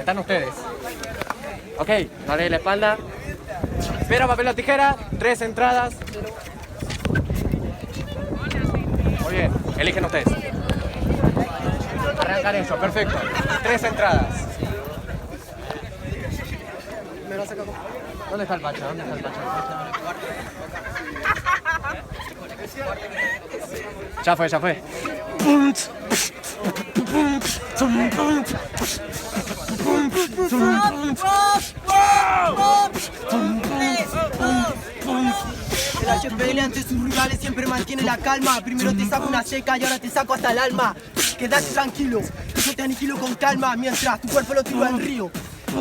faltan ustedes. Ok, dale la espalda. Piedra, papel o tijera, 3 entradas. Muy bien, eligen ustedes. Arrancan eso, perfecto. 3 entradas. ¿Dónde está el Pacha? ¿Dónde está el Pacha? Ya fue, ya fue. El HPL ante sus rivales siempre mantiene la calma. Primero te saco una seca y ahora te saco hasta el alma. Quédate tranquilo, que yo te aniquilo con calma mientras tu cuerpo lo tiro al río.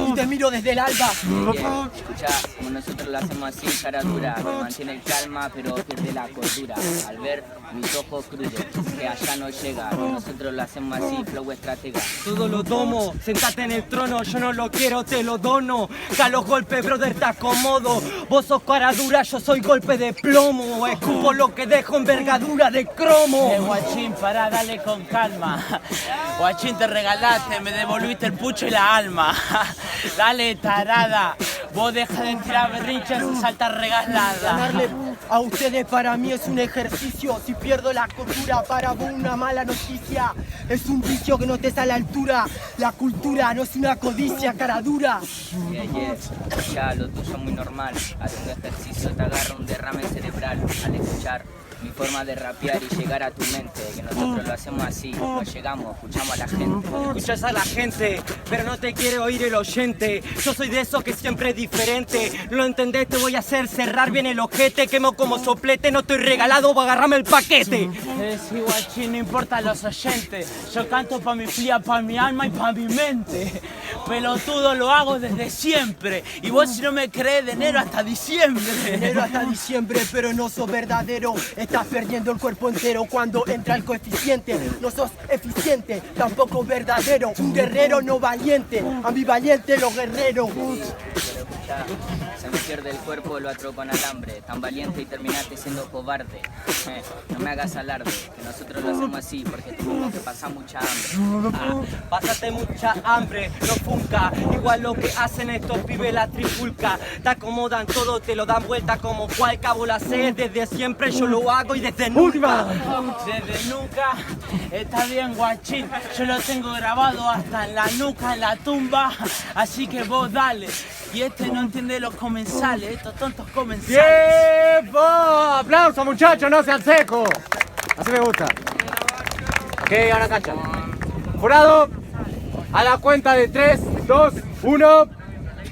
Y te miro desde el alba. Escucha, como nosotros lo hacemos así, cara dura, que mantiene el calma pero pierde la cordura. Al ver mis ojos crudos, que allá no llega, que nosotros lo hacemos así, flow estratega. Todo lo tomo, sentate en el trono, yo no lo quiero, te lo dono. Que a los golpes, brother, te acomodo. Vos sos cara dura, yo soy golpe de plomo. Escupo lo que dejo envergadura de cromo. Guachín, pará, dale con calma. Guachín, te regalaste, me devolviste el pucho y la alma. Dale, tarada, vos deja de tirar berrinches y salta regalada. Ganarle a ustedes para mí es un ejercicio. Si pierdo la cordura para vos una mala noticia. Es un vicio que no te está a la altura. La cultura no es una codicia, cara dura. Ya lo tuyo es muy normal. Haciendo ejercicio te agarra un derrame cerebral al escuchar mi forma de rapear y llegar a tu mente. Que nosotros lo hacemos así, no llegamos, escuchamos a la gente. Escuchas a la gente, pero no te quiere oír el oyente. Yo soy de esos que siempre es diferente. No lo entendés, te voy a hacer cerrar bien el ojete. Quemo como soplete, no estoy regalado, voy a agarrarme el paquete. Sí, guachín, no importa los oyentes. Yo canto pa' mi fría, pa' mi alma y pa' mi mente. Pelotudo lo hago desde siempre. Y vos si no me crees, de enero hasta diciembre. De enero hasta diciembre, pero no sos verdadero. Estás perdiendo el cuerpo entero cuando entra el coeficiente. No sos eficiente, tampoco verdadero. Un guerrero no valiente, ambivaliente los guerreros. Se me pierde el cuerpo, lo atro con alambre. Tan valiente y terminaste siendo cobarde. No me hagas alarde, que nosotros lo hacemos así porque tú te pasas mucha hambre. Pásate mucha hambre, no funca. Igual lo que hacen estos pibes la trifulca. Te acomodan todo, te lo dan vuelta como cual cabo la sé. Desde siempre yo lo hago y desde nunca. Desde nunca, está bien, guachín. Yo lo tengo grabado hasta en la nuca, en la tumba. Así que vos dale. Y este no entiende los comensales, estos tontos comensales. ¡Tiempo! ¡Aplausos, muchachos! ¡No sean secos! Así me gusta. Ok, ahora cancha. Jurado, a la cuenta de 3, 2, 1.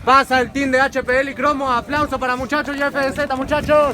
Pasa el team de HPL y Cromo. Aplausos para muchachos y FDZ, muchachos.